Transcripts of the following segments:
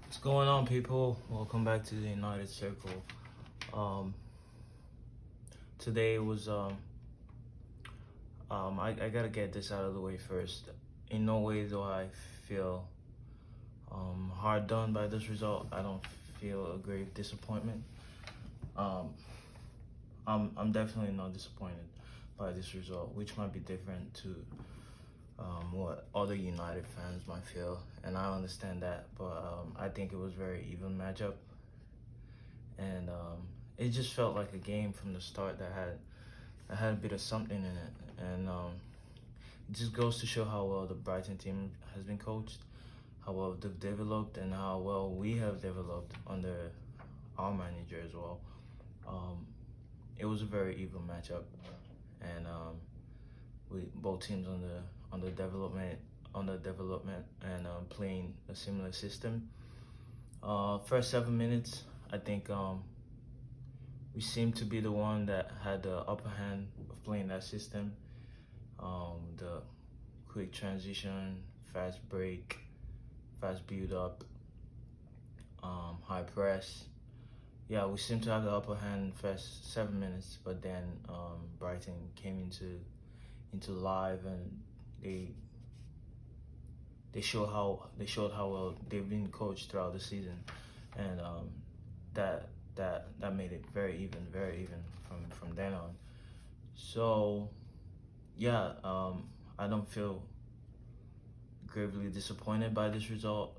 What's going on, people? Welcome back to the United Circle. Um, today was I gotta get this out of the way first. In no way do I feel hard done by this result. I don't feel a grave disappointment. Um, I'm definitely not disappointed by this result, which might be different to what other United fans might feel, and I understand that. But I think it was a very even matchup, and it just felt like a game from the start that had a bit of something in it, and it just goes to show how well the Brighton team has been coached, how well they've developed, and how well we have developed under our manager as well. Um, it was a very even matchup, and we both teams on the development and playing a similar system. First 7 minutes, I think we seemed to be the one that had the upper hand of playing that system. The quick transition, fast break, fast build up, high press. Yeah, we seemed to have the upper hand first 7 minutes, but then Brighton came into live, and they they showed how well they've been coached throughout the season, and that made it very even from then on. So yeah, I don't feel gravely disappointed by this result.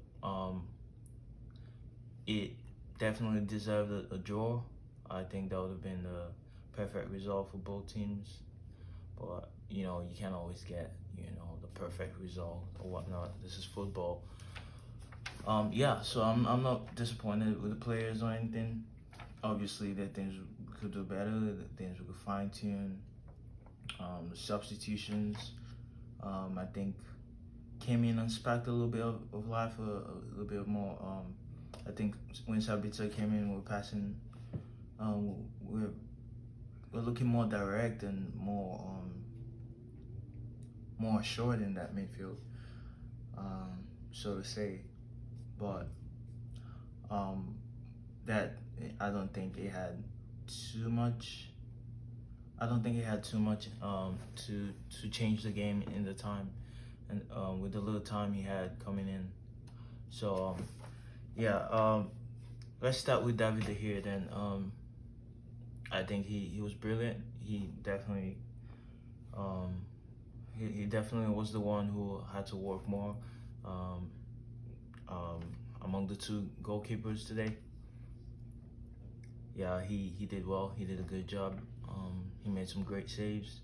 It definitely deserved a draw. I think that would have been the perfect result for both teams. But you can't always get the perfect result or whatnot. This is football. Yeah, so I'm not disappointed with the players or anything. Obviously, there are things we could do better, there are things we could fine tune. The substitutions, I think, came in and sparked a little bit of life, a little bit more. I think when Sabitzer came in, we're passing, we're looking more direct and more assured in that midfield, so to say. But that I don't think it had too much. I don't think it had too much to change the game in the time, and with the little time he had coming in. So yeah, let's start with David De Gea then. I think he was brilliant. Um, he definitely was the one who had to work more um, um, among the two goalkeepers today. Yeah, he did well. He did a good job. He made some great saves.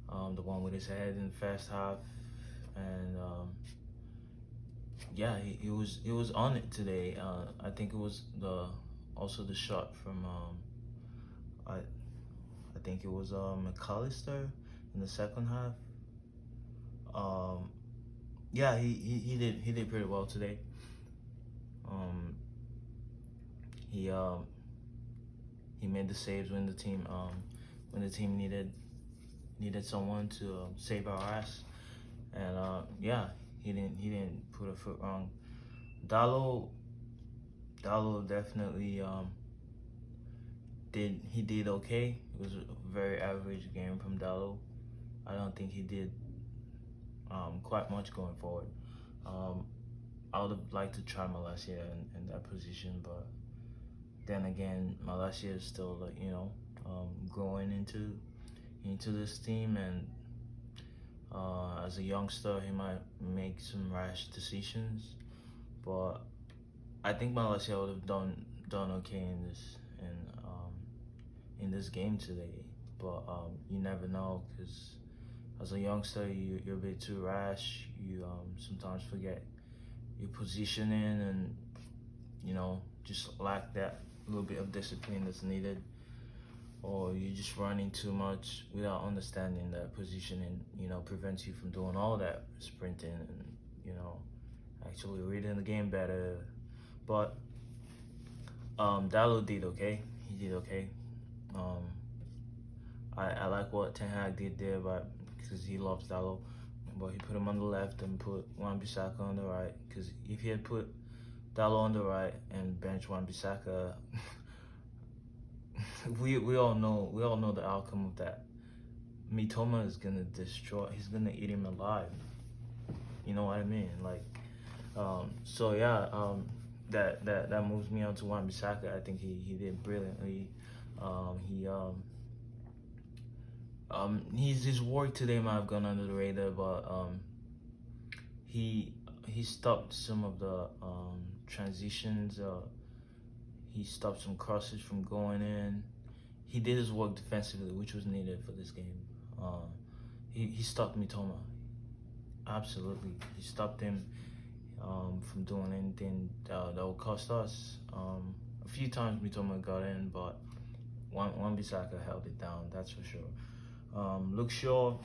The one with his head in the first half, and yeah, he was on it today. I think it was the shot from I think it was McAllister in the second half. Um, yeah, he did pretty well today. Um, he he made the saves when the team needed someone to save our ass, and yeah, he didn't put a foot wrong. Dallo Dallo definitely did okay. It was a very average game from Dallo. I don't think he did quite much going forward. Um, I would have liked to try Malacia in that position, but then again, Malacia is still growing into this team, and as a youngster, he might make some rash decisions. But I think Malacia would have done okay in this game today. But you never know, because as a youngster, you're a bit too rash. You sometimes forget your positioning, and just lack that little bit of discipline that's needed, or you're just running too much without understanding that positioning prevents you from doing all that sprinting and actually reading the game better. But Dallo did okay. He did okay. um I like what Ten Hag did there, but because he loves Dallo, but he put him on the left and put Wan Bissaka on the right. Because if he had put Dallo on the right, and bench Wan-Bissaka. we all know the outcome of that. Mitoma is gonna destroy. He's gonna eat him alive. You know what I mean? Like, so yeah. That moves me on to Wan-Bissaka. I think he did brilliantly. He his work today might have gone under the radar, but he he stopped some of the transitions. He stopped some crosses from going in. He did his work defensively, which was needed for this game. He stopped Mitoma. Absolutely, he stopped him from doing anything that would cost us. A few times Mitoma got in, but Wan-Bissaka held it down. That's for sure. Luke Shaw,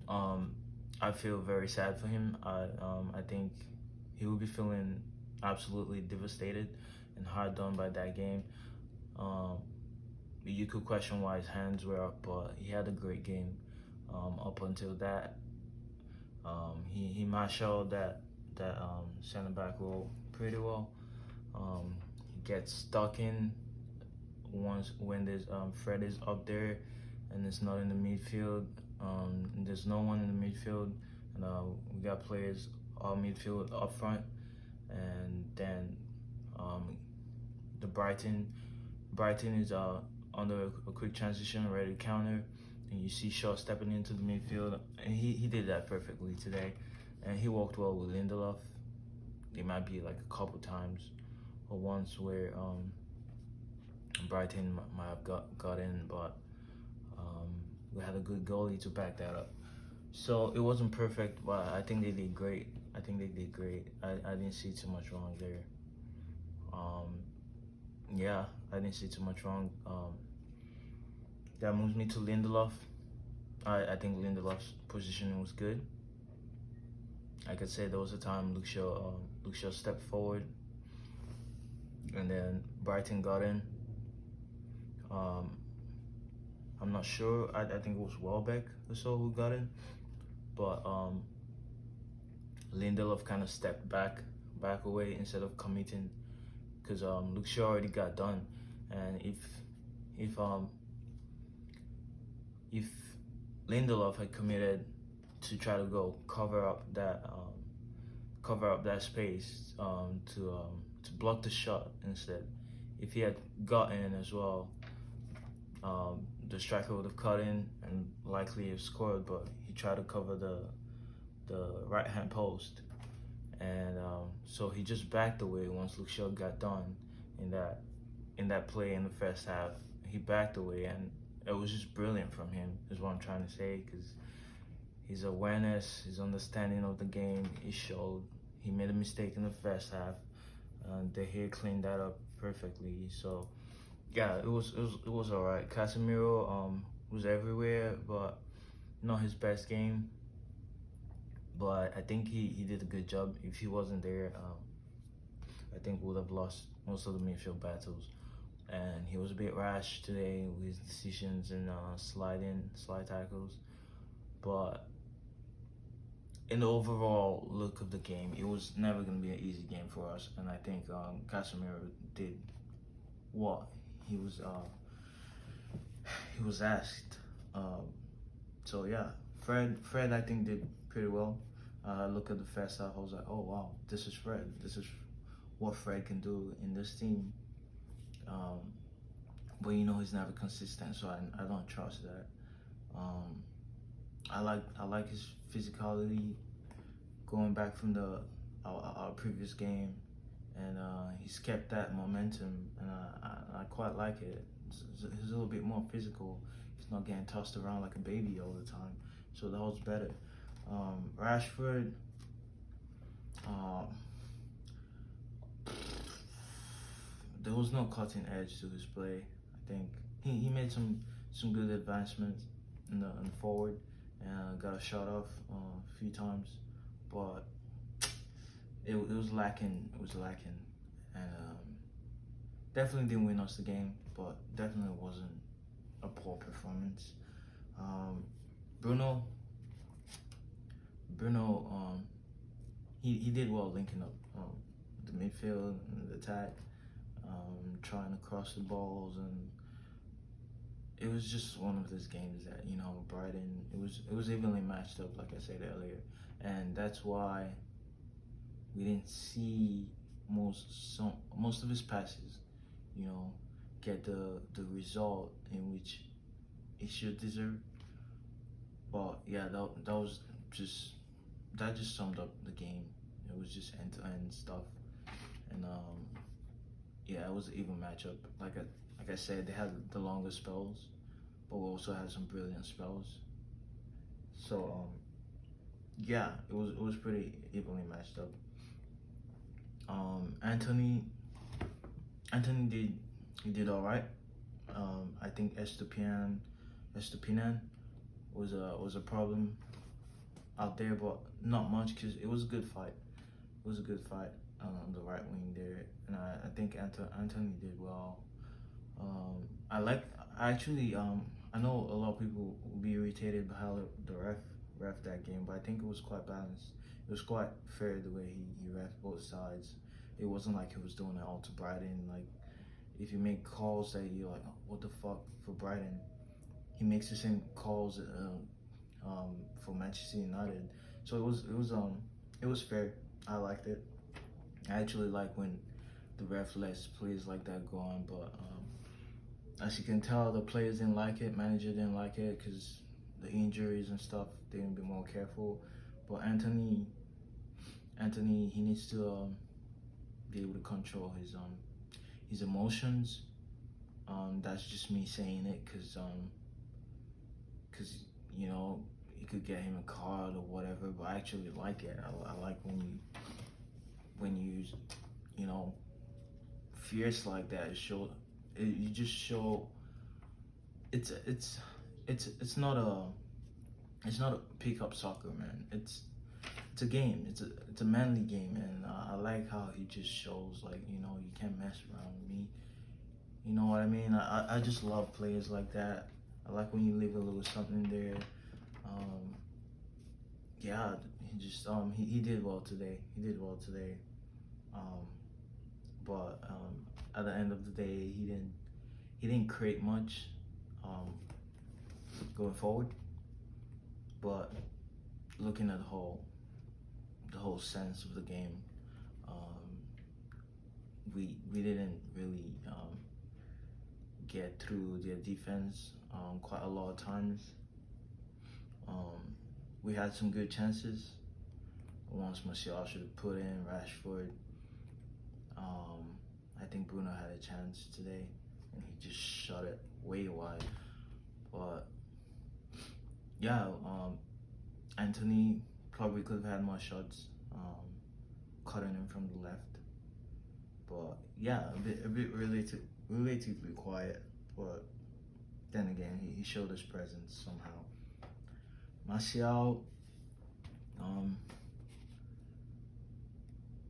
I feel very sad for him. I think he will be feeling absolutely devastated and hard done by that game. You could question why his hands were up, but he had a great game up until that. He marshaled that center back role pretty well. He gets stuck in once when there's Fred is up there and it's not in the midfield. There's no one in the midfield, and we got players all midfield up front, and then the Brighton is under a quick transition, ready to counter, and you see Shaw stepping into the midfield, and he did that perfectly today, and he worked well with Lindelof. There might be like a couple times or once where Brighton might have got in, but we had a good goalie to back that up. So it wasn't perfect, but I think they did great. I didn't see too much wrong there. Yeah, I didn't see too much wrong. That moves me to Lindelof. I think Lindelof's positioning was good. I could say there was a time Luke Shaw stepped forward, and then Brighton got in. I'm not sure. I think it was Welbeck or so who got in, but Lindelof kind of stepped back away instead of committing, because Luke Shaw already got done, and if Lindelof had committed to try to go cover up that space to block the shot instead, if he had got in as well, the striker would have cut in and likely have scored, but he tried to cover the right hand post, and so he just backed away once Luke Shaw got done in that play in the first half. He backed away, and it was just brilliant from him, is what I'm trying to say, because his awareness, his understanding of the game, he showed. He made a mistake in the first half, and De Gea cleaned that up perfectly. So yeah, it was all right. Casemiro was everywhere, but not his best game. But I think he did a good job. If he wasn't there, I think we would have lost most of the midfield battles. And he was a bit rash today with his decisions and slide tackles. But in the overall look of the game, it was never going to be an easy game for us. And I think Casemiro did what he was asked. So yeah, Fred I think did pretty well. Look at the first half, I was like, oh wow, this is Fred. This is what Fred can do in this team. But he's never consistent, so I don't trust that. I like his physicality going back from our previous game, and he's kept that momentum, and I quite like it. He's a little bit more physical. He's not getting tossed around like a baby all the time, so that was better. Rashford, there was no cutting edge to his play. I think he made some good advancements in the forward, and got a shot off a few times, but it was lacking. It was lacking, and definitely didn't win us the game, but definitely wasn't a poor performance. Bruno, he did well linking up the the midfield and the attack, trying to cross the balls, and it was just one of those games that, you know, Brighton, it was evenly matched up, like I said earlier, and that's why we didn't see most of his passes, you know, get the result in which it should deserve. But yeah, that just summed up the game. It was just end to end stuff, and yeah, it was an even matchup. Like I said, they had the longest spells, but we also had some brilliant spells. So yeah, it was pretty evenly matched up. Anthony did all right. I think Estupinan was a problem out there, but not much because it was a good fight. It was a good fight on the right wing there, and I think Anthony did well. I actually I know a lot of people will be irritated by how the ref that game, but I think it was quite balanced. It was quite fair the way he ref both sides. It wasn't like he was doing it all to Brighton. Like, if you make calls that you're like, oh, what the fuck, for Brighton, he makes the same calls for Manchester United. So it was fair. I liked it. I actually like when the ref lets players like that go on, but as you can tell, the players didn't like it, manager didn't like it because the injuries and stuff. They didn't be more careful. But Anthony, he needs to be able to control his emotions. That's just me saying it because you know, it could get him a card or whatever. But I actually like it. I like when you know, fierce like that. You just show it's not a pickup soccer, man. It's a game. It's a manly game, and I like how he just shows, like, you know, you can't mess around with me. You know what I mean? I just love players like that. I like when you leave a little something there. Yeah, he did well today. He did well today. Um, but at the end of the day, he didn't create much going forward. But looking at the whole sense of the game, we didn't really get through their defense quite a lot of times. We had some good chances. Once Martial should have put in Rashford. I think Bruno had a chance today, and he just shot it way wide. But yeah, Anthony probably could have had more shots, cutting him from the left. But yeah, a bit relatively quiet. But then again, he showed his presence somehow. Martial,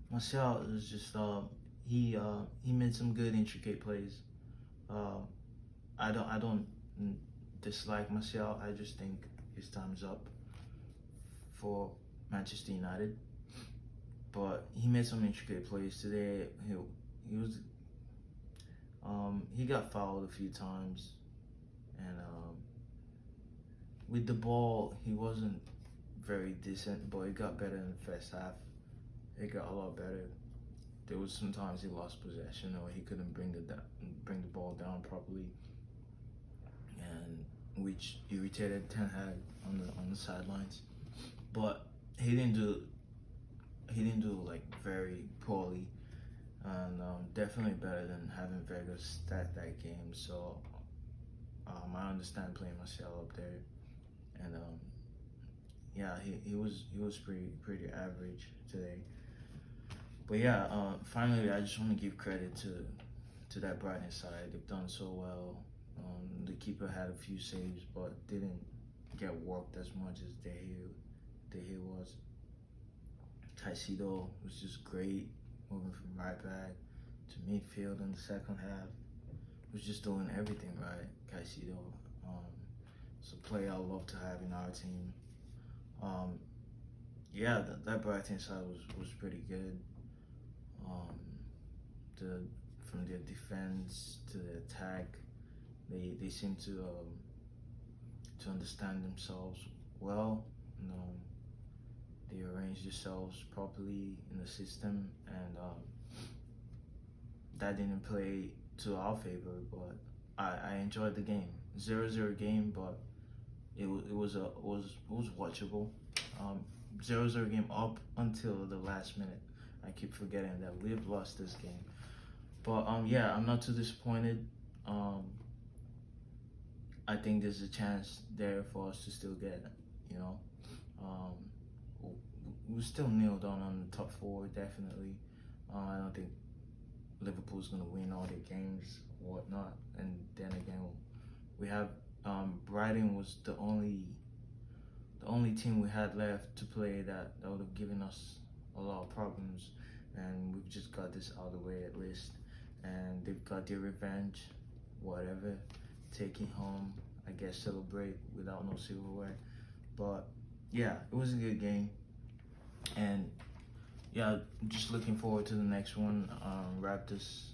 Martial is just he made some good intricate plays. I don't dislike Martial. I just think his time's up for Manchester United. But he made some intricate plays today. He got fouled a few times, and with the ball he wasn't very decent. But it got better in the first half. It got a lot better. There was sometimes he lost possession, or he couldn't bring the ball down properly, and which irritated Ten Hag on the sidelines. But he didn't do like very poorly, and definitely better than having Vegas start that game. So I understand playing Martial up there, and yeah, he was pretty average today. But yeah, finally, I just want to give credit to that Brighton side. They've done so well. The keeper had a few saves, but didn't get worked as much as De Gea was. Caicedo was just great, moving from right back to midfield in the second half. Was just doing everything right. Caicedo, it's a player I love to have in our team. Yeah, that Brighton side was pretty good. Um, the from their defense to the attack, they seem to understand themselves well. You know, they arrange themselves properly in the system, and that didn't play to our favor. But I enjoyed the game. 0-0 game, but it was watchable. 0-0 game up until the last minute. I keep forgetting that we've lost this game. But yeah, I'm not too disappointed. I think there's a chance there for us to still get it. You know, we're still nailed down on the top four, definitely. I don't think Liverpool's gonna win all their games or whatnot. And then again, we have Brighton was the only team we had left to play that would have given us a lot of problems, and we've just got this out of the way at least. And they've got their revenge, whatever, taking home, I guess, celebrate without no silverware. But yeah, it was a good game, and yeah, just looking forward to the next one. Wrap this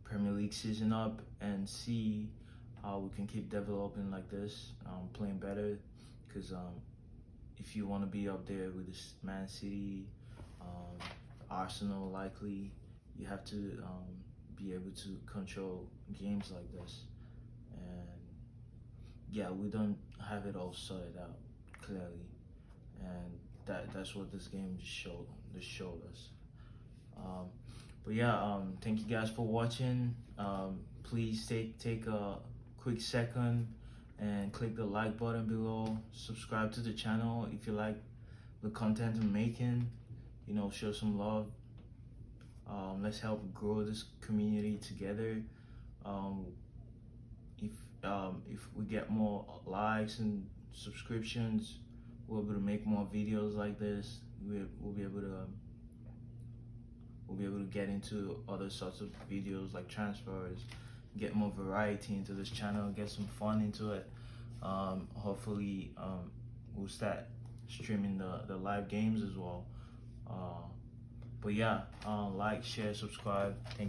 Premier League season up and see how we can keep developing like this, playing better. Because if you want to be up there with this Man City, Arsenal, likely, you have to be able to control games like this. And yeah, we don't have it all sorted out clearly, and that's what this game just showed us. But yeah, thank you guys for watching. Please take a quick second and click the like button below. Subscribe to the channel if you like the content I'm making. You know, show some love. Let's help grow this community together. If we get more likes and subscriptions, we'll be able to make more videos like this. We'll be able to get into other sorts of videos like transfers, get more variety into this channel, get some fun into it. Hopefully, we'll start streaming the live games as well. But yeah, like, share, subscribe. Thank